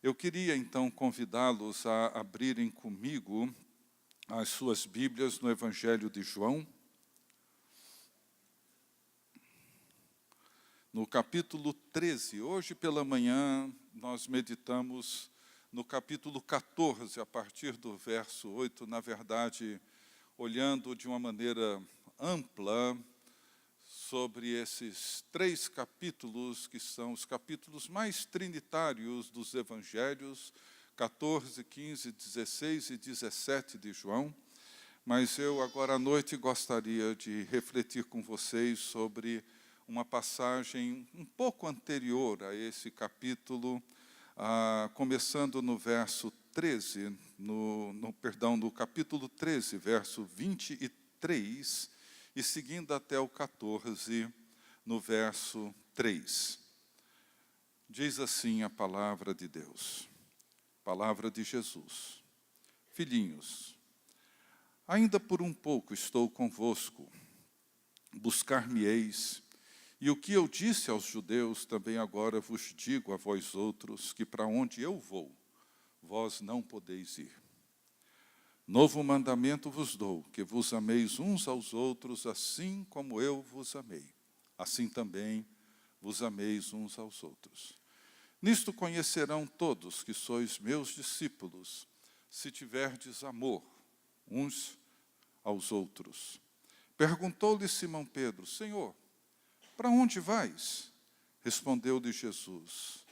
Eu queria, então, convidá-los a abrirem comigo as suas Bíblias no Evangelho de João, no capítulo 13. Hoje pela manhã nós meditamos no capítulo 14, a partir do verso 8, na verdade, olhando de uma maneira ampla sobre esses 3 capítulos, que são os capítulos mais trinitários dos Evangelhos, 14, 15, 16 e 17 de João. Mas eu agora à noite gostaria de refletir com vocês sobre uma passagem um pouco anterior a esse capítulo, começando no verso 13, no capítulo 13, verso 23, e seguindo até o 14, no verso 3. Diz assim a palavra de Deus, palavra de Jesus: Filhinhos, ainda por um pouco estou convosco, buscar-me-eis, e o que eu disse aos judeus também agora vos digo a vós outros, que para onde eu vou, vós não podeis ir. Novo mandamento vos dou, que vos ameis uns aos outros, assim como eu vos amei. Assim também vos ameis uns aos outros. Nisto conhecerão todos que sois meus discípulos, se tiverdes amor uns aos outros. Perguntou-lhe Simão Pedro: Senhor, para onde vais? Respondeu-lhe Jesus: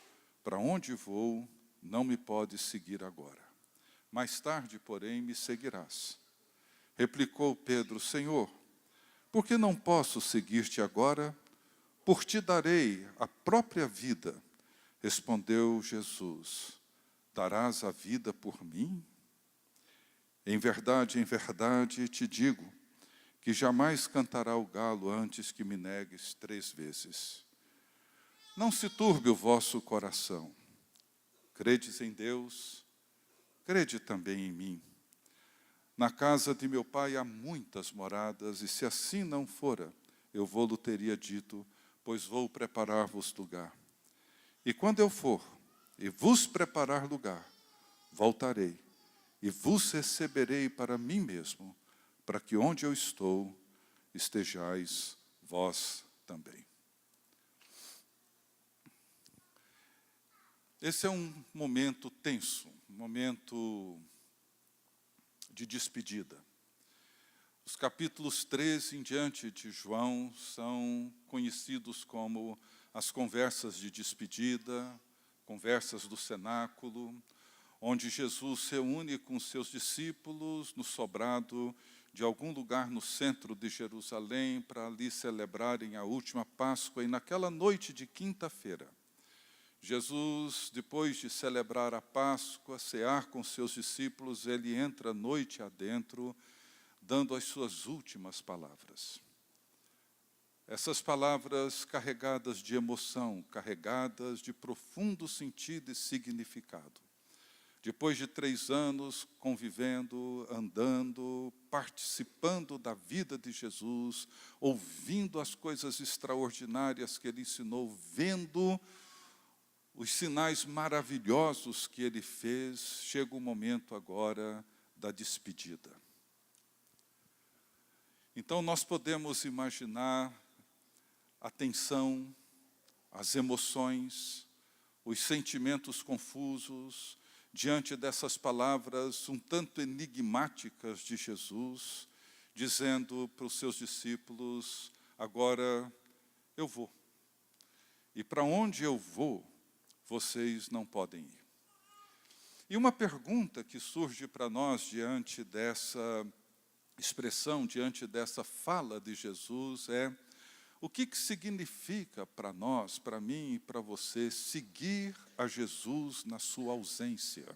para onde vou, não me podes seguir agora. Mais tarde, porém, me seguirás. Replicou Pedro: Senhor, por que não posso seguir-te agora? Por ti darei a própria vida. Respondeu Jesus: darás a vida por mim? Em verdade te digo, que jamais cantará o galo antes que me negues 3 vezes. Não se turbe o vosso coração. Credes em Deus, crede também em mim. Na casa de meu pai há muitas moradas, e se assim não fora, eu vou-lo teria dito, pois vou preparar-vos lugar. E quando eu for e vos preparar lugar, voltarei e vos receberei para mim mesmo, para que onde eu estou, estejais vós também. Esse é um momento tenso, um momento de despedida. Os capítulos 13 em diante de João são conhecidos como as conversas de despedida, conversas do cenáculo, onde Jesus se reúne com seus discípulos no sobrado de algum lugar no centro de Jerusalém para ali celebrarem a última Páscoa. E naquela noite de quinta-feira, Jesus, depois de celebrar a Páscoa, cear com seus discípulos, ele entra noite adentro, dando as suas últimas palavras. Essas palavras carregadas de emoção, carregadas de profundo sentido e significado. Depois de 3 anos convivendo, andando, participando da vida de Jesus, ouvindo as coisas extraordinárias que ele ensinou, vendo os sinais maravilhosos que ele fez, chega o momento agora da despedida. Então nós podemos imaginar a tensão, as emoções, os sentimentos confusos, diante dessas palavras um tanto enigmáticas de Jesus, dizendo para os seus discípulos: agora eu vou. E para onde eu vou, vocês não podem ir. E uma pergunta que surge para nós diante dessa expressão, diante dessa fala de Jesus é: o que significa para nós, para mim e para você, seguir a Jesus na sua ausência?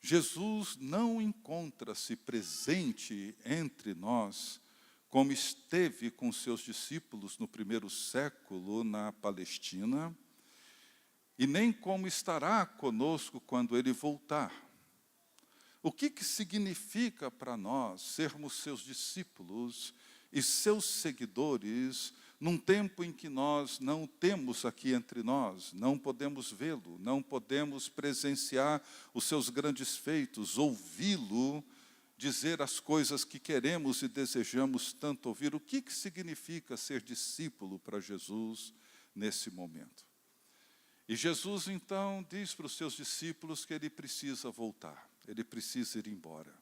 Jesus não encontra-se presente entre nós como esteve com seus discípulos no primeiro século na Palestina, e nem como estará conosco quando ele voltar. O que significa para nós sermos seus discípulos e seus seguidores num tempo em que nós não o temos aqui entre nós, não podemos vê-lo, não podemos presenciar os seus grandes feitos, ouvi-lo dizer as coisas que queremos e desejamos tanto ouvir. O que significa ser discípulo para Jesus nesse momento? E Jesus, então, diz para os seus discípulos que ele precisa voltar, ele precisa ir embora.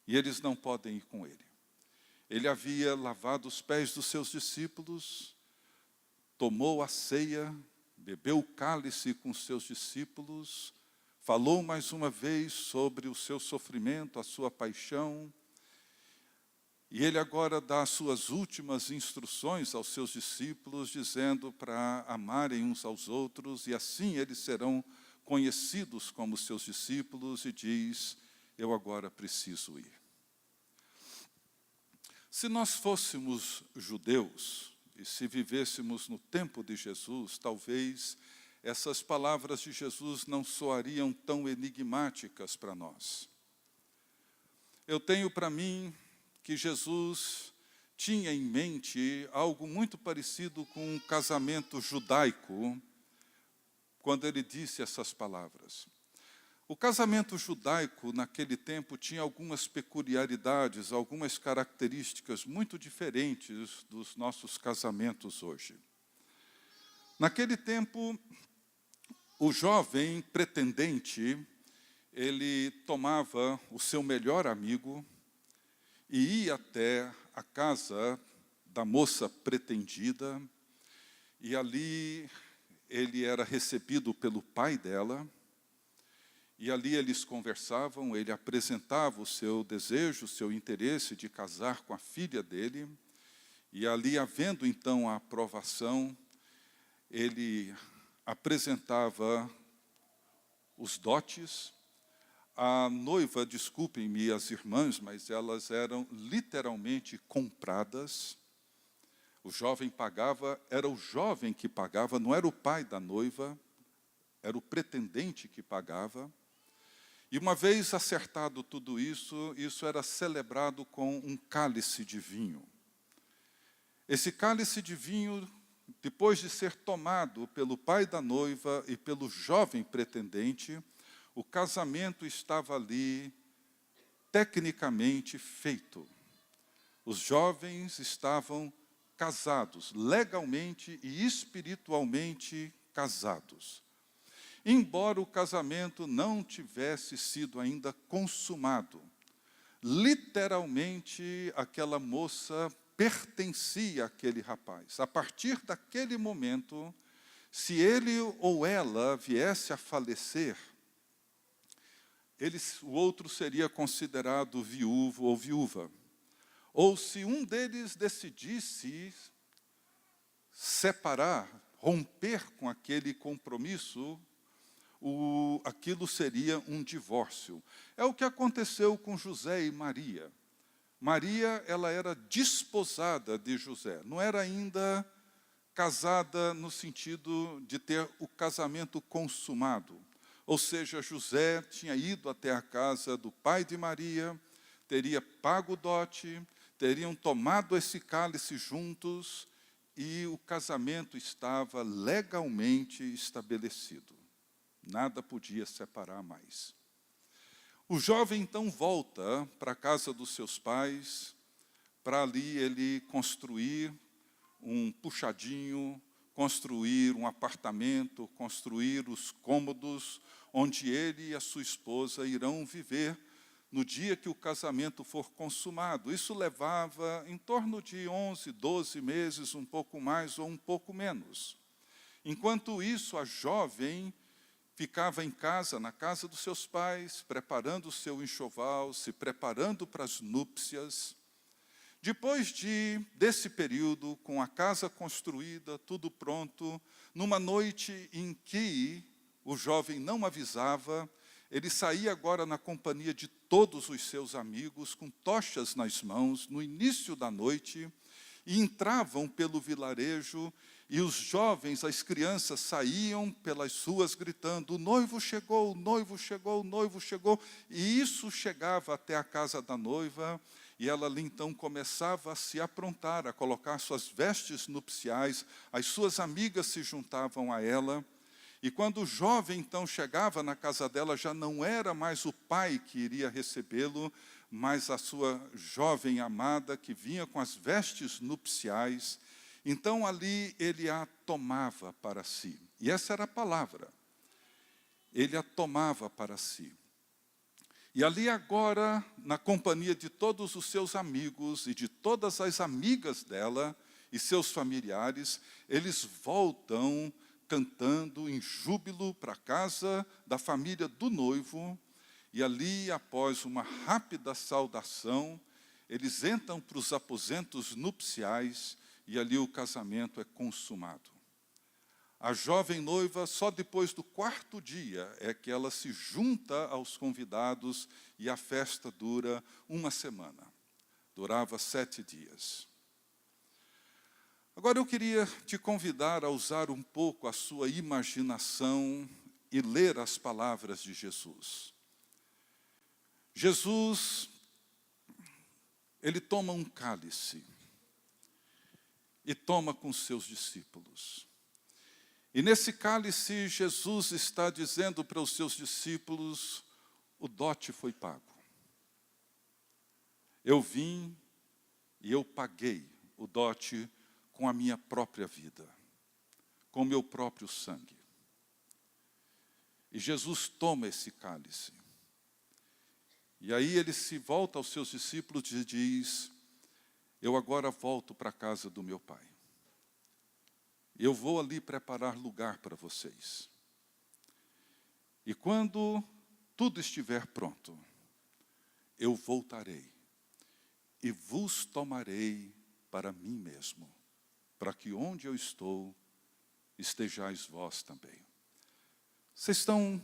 E eles não podem ir com ele. Ele havia lavado os pés dos seus discípulos, tomou a ceia, bebeu o cálice com os seus discípulos, falou mais uma vez sobre o seu sofrimento, a sua paixão, e ele agora dá as suas últimas instruções aos seus discípulos, dizendo para amarem uns aos outros, e assim eles serão conhecidos como seus discípulos, e diz: eu agora preciso ir. Se nós fôssemos judeus, e se vivêssemos no tempo de Jesus, talvez essas palavras de Jesus não soariam tão enigmáticas para nós. Eu tenho para mim que Jesus tinha em mente algo muito parecido com um casamento judaico, quando ele disse essas palavras. O casamento judaico, naquele tempo, tinha algumas peculiaridades, algumas características muito diferentes dos nossos casamentos hoje. Naquele tempo, o jovem pretendente, ele tomava o seu melhor amigo e ia até a casa da moça pretendida, e ali ele era recebido pelo pai dela, e ali eles conversavam, ele apresentava o seu desejo, o seu interesse de casar com a filha dele, e ali, havendo então a aprovação, ele apresentava os dotes. A noiva, desculpem-me as irmãs, mas elas eram literalmente compradas. O jovem pagava, era o jovem que pagava, não era o pai da noiva, era o pretendente que pagava. E uma vez acertado tudo isso, isso era celebrado com um cálice de vinho. Esse cálice de vinho, depois de ser tomado pelo pai da noiva e pelo jovem pretendente, o casamento estava ali tecnicamente feito. Os jovens estavam casados, legalmente e espiritualmente casados. Embora o casamento não tivesse sido ainda consumado, literalmente aquela moça pertencia àquele rapaz. A partir daquele momento, se ele ou ela viesse a falecer, o outro seria considerado viúvo ou viúva. Ou se um deles decidisse separar, romper com aquele compromisso, aquilo seria um divórcio. É o que aconteceu com José e Maria. Maria, ela era desposada de José, não era ainda casada no sentido de ter o casamento consumado. Ou seja, José tinha ido até a casa do pai de Maria, teria pago o dote, teriam tomado esse cálice juntos e o casamento estava legalmente estabelecido. Nada podia separar mais. O jovem então volta para a casa dos seus pais, para ali ele construir um puxadinho, construir um apartamento, construir os cômodos, onde ele e a sua esposa irão viver no dia que o casamento for consumado. Isso levava em torno de 11, 12 meses, um pouco mais ou um pouco menos. Enquanto isso, a jovem ficava em casa, na casa dos seus pais, preparando o seu enxoval, se preparando para as núpcias. Depois desse período, com a casa construída, tudo pronto, numa noite em que o jovem não avisava, ele saía agora na companhia de todos os seus amigos, com tochas nas mãos, no início da noite, e entravam pelo vilarejo, e os jovens, as crianças, saíam pelas ruas gritando: o noivo chegou, o noivo chegou, o noivo chegou. E isso chegava até a casa da noiva, e ela ali então começava a se aprontar, a colocar suas vestes nupciais, as suas amigas se juntavam a ela, e quando o jovem então chegava na casa dela, já não era mais o pai que iria recebê-lo, mas a sua jovem amada que vinha com as vestes nupciais. Então ali ele a tomava para si. E essa era a palavra. Ele a tomava para si. E ali agora, na companhia de todos os seus amigos e de todas as amigas dela e seus familiares, eles voltam cantando em júbilo para a casa da família do noivo. E ali, após uma rápida saudação, eles entram para os aposentos nupciais e ali o casamento é consumado. A jovem noiva, só depois do 4º dia, é que ela se junta aos convidados e a festa dura uma semana. Durava 7 dias. Agora eu queria te convidar a usar um pouco a sua imaginação e ler as palavras de Jesus. Jesus, ele toma um cálice e toma com seus discípulos. E nesse cálice, Jesus está dizendo para os seus discípulos, o dote foi pago. Eu vim e eu paguei o dote com a minha própria vida, com o meu próprio sangue. E Jesus toma esse cálice. E aí ele se volta aos seus discípulos e diz, eu agora volto para a casa do meu Pai. Eu vou ali preparar lugar para vocês. E quando tudo estiver pronto, eu voltarei e vos tomarei para mim mesmo, para que onde eu estou, estejais vós também. Vocês estão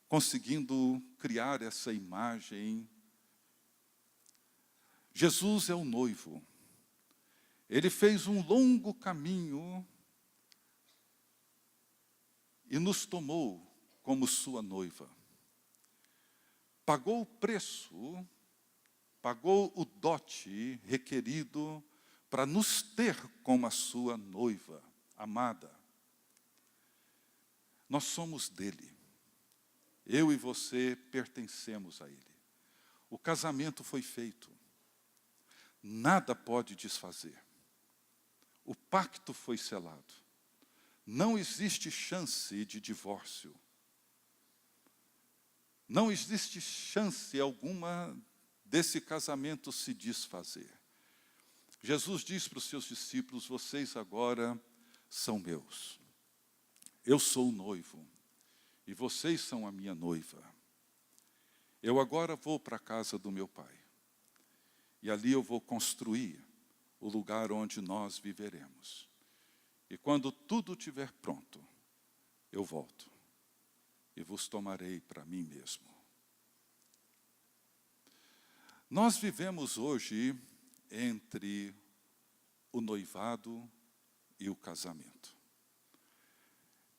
conseguindo criar essa imagem? Jesus é o noivo. Ele fez um longo caminho e nos tomou como sua noiva. Pagou o preço, pagou o dote requerido para nos ter como a sua noiva amada. Nós somos dele. Eu e você pertencemos a ele. O casamento foi feito. Nada pode desfazer. O pacto foi selado. Não existe chance de divórcio. Não existe chance alguma desse casamento se desfazer. Jesus diz para os seus discípulos, vocês agora são meus. Eu sou o noivo e vocês são a minha noiva. Eu agora vou para a casa do meu Pai. E ali eu vou construir o lugar onde nós viveremos. E quando tudo estiver pronto, eu volto e vos tomarei para mim mesmo. Nós vivemos hoje entre o noivado e o casamento.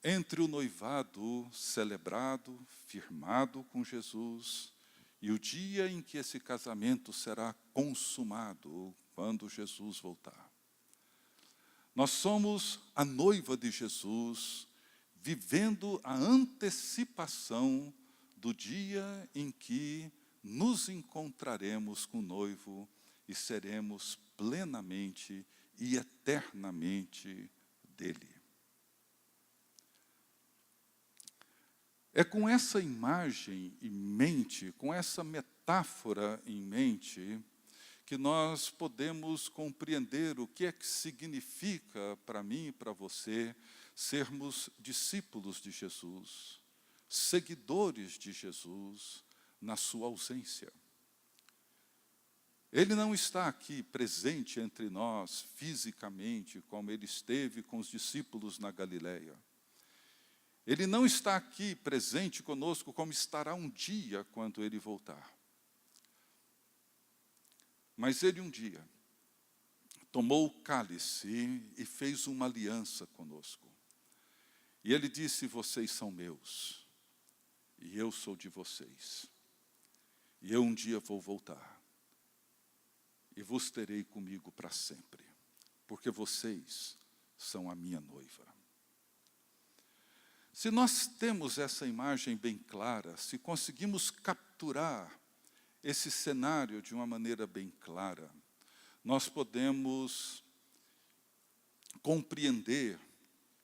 Entre o noivado celebrado, firmado com Jesus, e o dia em que esse casamento será consumado, quando Jesus voltar. Nós somos a noiva de Jesus, vivendo a antecipação do dia em que nos encontraremos com o noivo e seremos plenamente e eternamente dele. É com essa imagem em mente, com essa metáfora em mente, que nós podemos compreender o que é que significa para mim e para você sermos discípulos de Jesus, seguidores de Jesus na sua ausência. Ele não está aqui presente entre nós fisicamente, como ele esteve com os discípulos na Galileia. Ele não está aqui presente conosco como estará um dia quando ele voltar. Mas ele um dia tomou o cálice e fez uma aliança conosco. E ele disse, vocês são meus, e eu sou de vocês. E eu um dia vou voltar. e vos terei comigo para sempre, porque vocês são a minha noiva. Se nós temos essa imagem bem clara, se conseguimos capturar esse cenário de uma maneira bem clara, nós podemos compreender,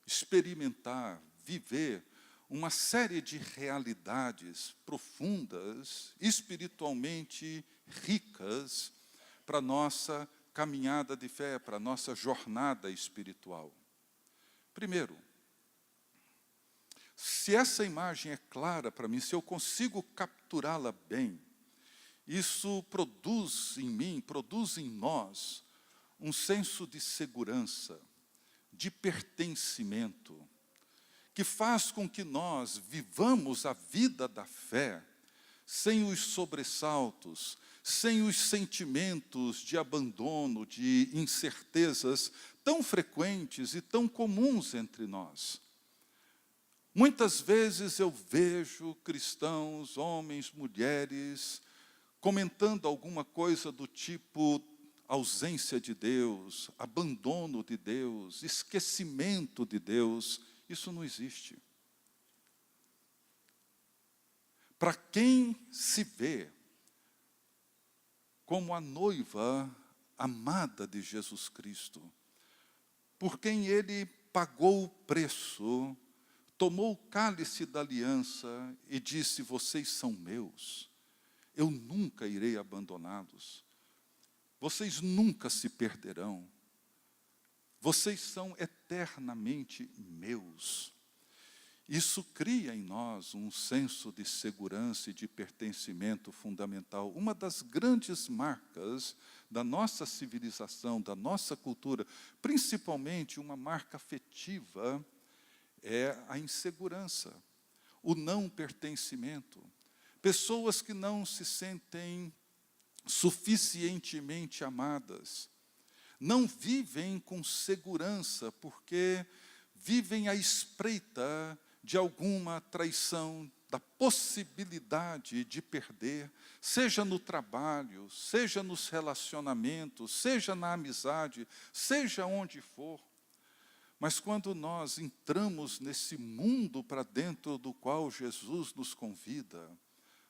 experimentar, viver uma série de realidades profundas, espiritualmente ricas, para a nossa caminhada de fé, para a nossa jornada espiritual. Primeiro, se essa imagem é clara para mim, se eu consigo capturá-la bem, isso produz em mim, produz em nós, um senso de segurança, de pertencimento, que faz com que nós vivamos a vida da fé sem os sobressaltos, sem os sentimentos de abandono, de incertezas tão frequentes e tão comuns entre nós. Muitas vezes eu vejo cristãos, homens, mulheres, comentando alguma coisa do tipo ausência de Deus, abandono de Deus, esquecimento de Deus. Isso não existe. Para quem se vê como a noiva amada de Jesus Cristo, por quem Ele pagou o preço, tomou o cálice da aliança e disse: vocês são meus, eu nunca irei abandoná-los, vocês nunca se perderão, vocês são eternamente meus. Isso cria em nós um senso de segurança e de pertencimento fundamental. Uma das grandes marcas da nossa civilização, da nossa cultura, principalmente uma marca afetiva, é a insegurança, o não pertencimento. Pessoas que não se sentem suficientemente amadas, não vivem com segurança, porque vivem à espreita de alguma traição, da possibilidade de perder, seja no trabalho, seja nos relacionamentos, seja na amizade, seja onde for. Mas quando nós entramos nesse mundo para dentro do qual Jesus nos convida,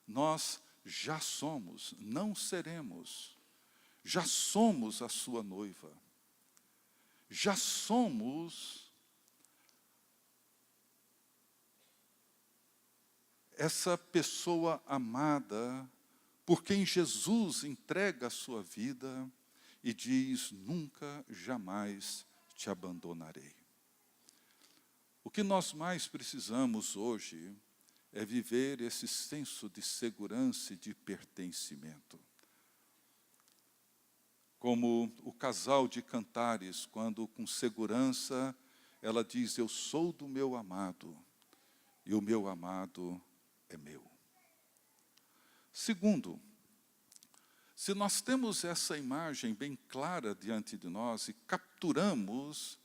nós já somos, não seremos, já somos a sua noiva, já somos essa pessoa amada, por quem Jesus entrega a sua vida e diz: nunca, jamais te abandonarei. O que nós mais precisamos hoje é viver esse senso de segurança e de pertencimento. Como o casal de Cantares, quando com segurança ela diz: eu sou do meu amado, e o meu amado é meu. Segundo, se nós temos essa imagem bem clara diante de nós e capturamos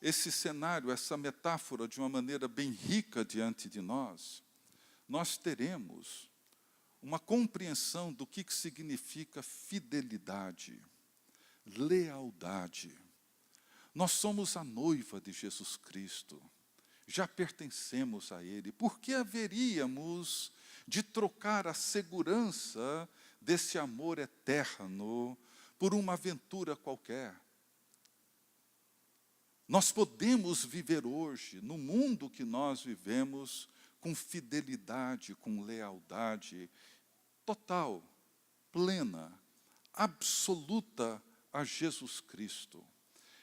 esse cenário, essa metáfora de uma maneira bem rica diante de nós, nós teremos uma compreensão do que significa fidelidade, lealdade. Nós somos a noiva de Jesus Cristo, já pertencemos a Ele. Por que haveríamos de trocar a segurança desse amor eterno por uma aventura qualquer? Nós podemos viver hoje, no mundo que nós vivemos, com fidelidade, com lealdade total, plena, absoluta a Jesus Cristo.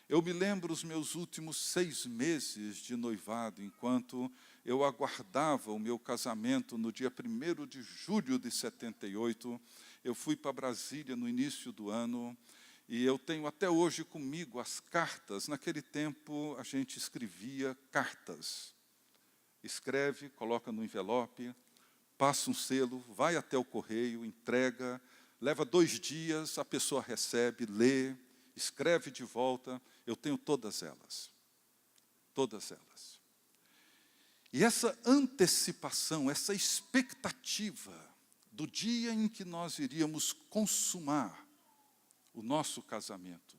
Eu me lembro os meus últimos 6 meses de noivado, enquanto eu aguardava o meu casamento no dia 1º de julho de 78, eu fui para Brasília no início do ano, e eu tenho até hoje comigo as cartas. Naquele tempo a gente escrevia cartas. Escreve, coloca no envelope, passa um selo, vai até o correio, entrega, leva 2 dias, a pessoa recebe, lê, escreve de volta. Eu tenho todas elas. Todas elas. E essa antecipação, essa expectativa do dia em que nós iríamos consumar o nosso casamento.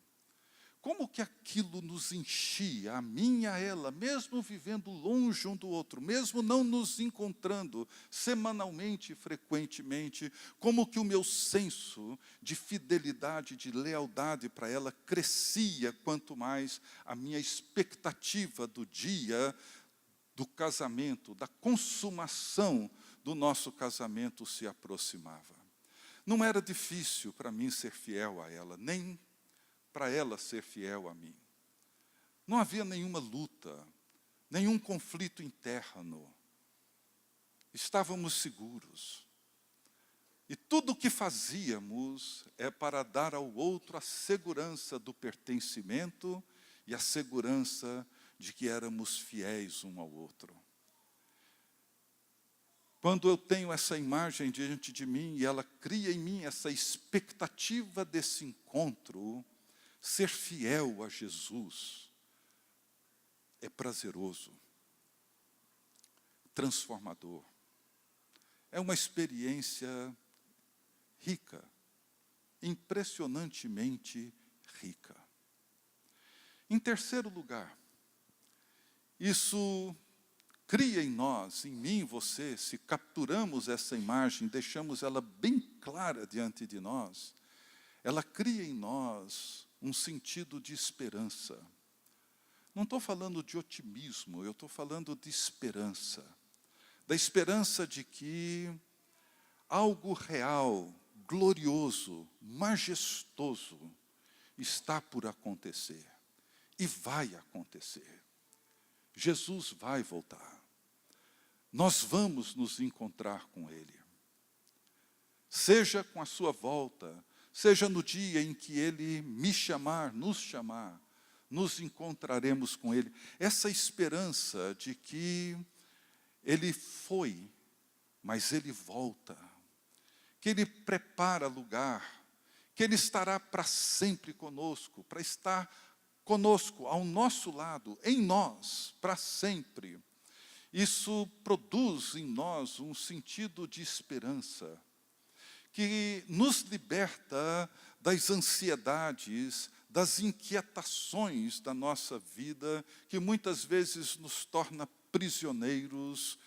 Como que aquilo nos enchia, a mim e a ela, mesmo vivendo longe um do outro, mesmo não nos encontrando semanalmente e frequentemente, como que o meu senso de fidelidade, de lealdade para ela crescia, quanto mais a minha expectativa do dia do casamento, da consumação do nosso casamento se aproximava. Não era difícil para mim ser fiel a ela, nem para ela ser fiel a mim. Não havia nenhuma luta, nenhum conflito interno. Estávamos seguros. E tudo o que fazíamos é para dar ao outro a segurança do pertencimento e a segurança de que éramos fiéis um ao outro. Quando eu tenho essa imagem diante de mim e ela cria em mim essa expectativa desse encontro, ser fiel a Jesus é prazeroso, transformador. É uma experiência rica, impressionantemente rica. Em terceiro lugar, isso cria em nós, em mim e você, se capturamos essa imagem, deixamos ela bem clara diante de nós, ela cria em nós um sentido de esperança. Não estou falando de otimismo, eu estou falando de esperança. Da esperança de que algo real, glorioso, majestoso está por acontecer. E vai acontecer. Jesus vai voltar. Nós vamos nos encontrar com Ele. Seja com a sua volta, seja no dia em que Ele me chamar, nos encontraremos com Ele. Essa esperança de que Ele foi, mas Ele volta. Que Ele prepara lugar, que Ele estará para sempre conosco, para estar conosco, ao nosso lado, em nós, para sempre. Isso produz em nós um sentido de esperança, que nos liberta das ansiedades, das inquietações da nossa vida, que muitas vezes nos torna prisioneiros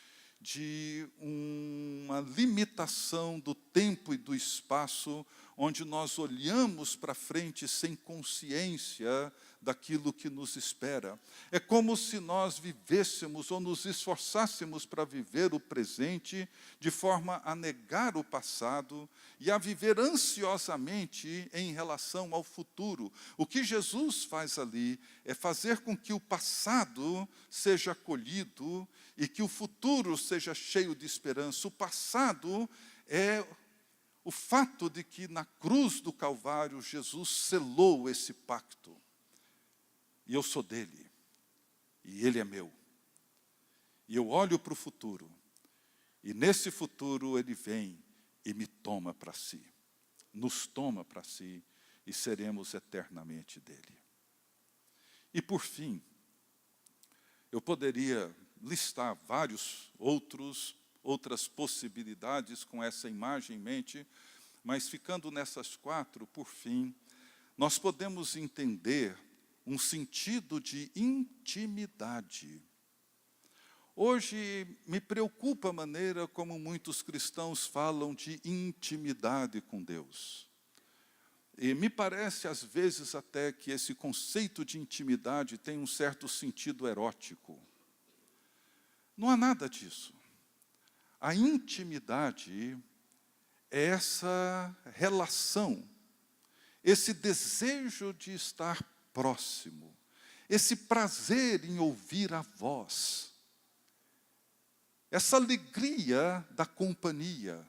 de uma limitação do tempo e do espaço, onde nós olhamos para frente sem consciência daquilo que nos espera. É como se nós vivêssemos ou nos esforçássemos para viver o presente de forma a negar o passado e a viver ansiosamente em relação ao futuro. O que Jesus faz ali é fazer com que o passado seja acolhido e que o futuro seja cheio de esperança. O passado é o fato de que na cruz do Calvário Jesus selou esse pacto. E eu sou dele, e ele é meu. E eu olho para o futuro, e nesse futuro ele vem e me toma para si. Nos toma para si, e seremos eternamente dele. E por fim, eu poderia listar outras possibilidades com essa imagem em mente, mas ficando nessas 4, por fim, nós podemos entender um sentido de intimidade. Hoje me preocupa a maneira como muitos cristãos falam de intimidade com Deus. E me parece, às vezes, até que esse conceito de intimidade tem um certo sentido erótico. Não há nada disso. A intimidade é essa relação, esse desejo de estar próximo, esse prazer em ouvir a voz, essa alegria da companhia,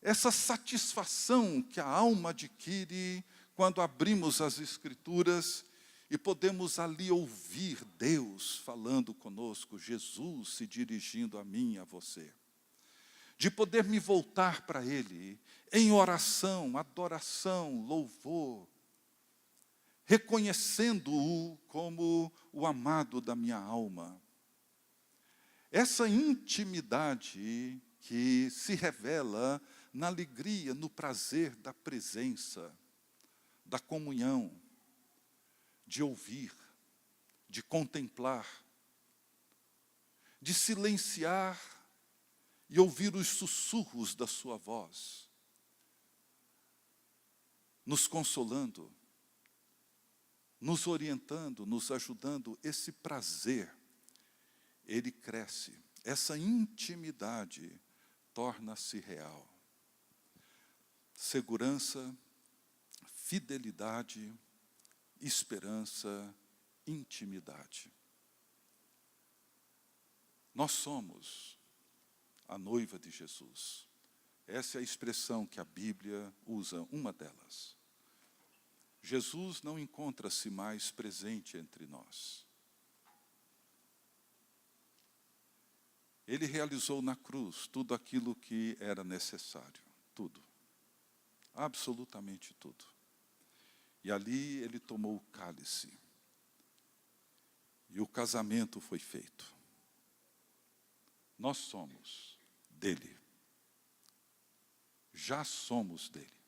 essa satisfação que a alma adquire quando abrimos as Escrituras e podemos ali ouvir Deus falando conosco, Jesus se dirigindo a mim e a você. De poder me voltar para Ele em oração, adoração, louvor, reconhecendo-o como o amado da minha alma. Essa intimidade que se revela na alegria, no prazer da presença, da comunhão, de ouvir, de contemplar, de silenciar e ouvir os sussurros da sua voz, nos consolando, nos orientando, nos ajudando. Esse prazer, ele cresce. Essa intimidade torna-se real. Segurança, fidelidade, esperança, intimidade. Nós somos a noiva de Jesus. Essa é a expressão que a Bíblia usa, uma delas. Jesus não encontra-se mais presente entre nós. Ele realizou na cruz tudo aquilo que era necessário, tudo. Absolutamente tudo. E ali ele tomou o cálice. E o casamento foi feito. Nós somos dele. Já somos dele.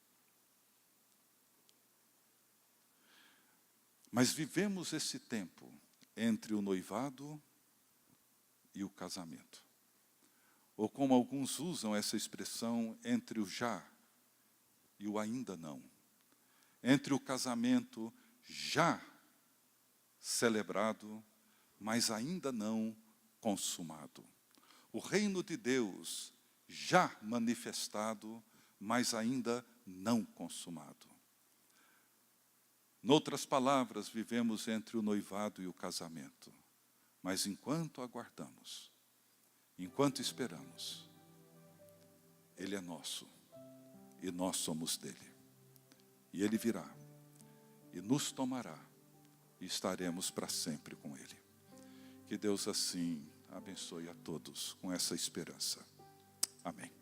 Mas vivemos esse tempo entre o noivado e o casamento. Ou como alguns usam essa expressão, entre o já e o ainda não. Entre o casamento já celebrado, mas ainda não consumado. O reino de Deus já manifestado, mas ainda não consumado. Noutras palavras, vivemos entre o noivado e o casamento. Mas enquanto aguardamos, enquanto esperamos, Ele é nosso e nós somos dele. E Ele virá e nos tomará e estaremos para sempre com Ele. Que Deus assim abençoe a todos com essa esperança. Amém.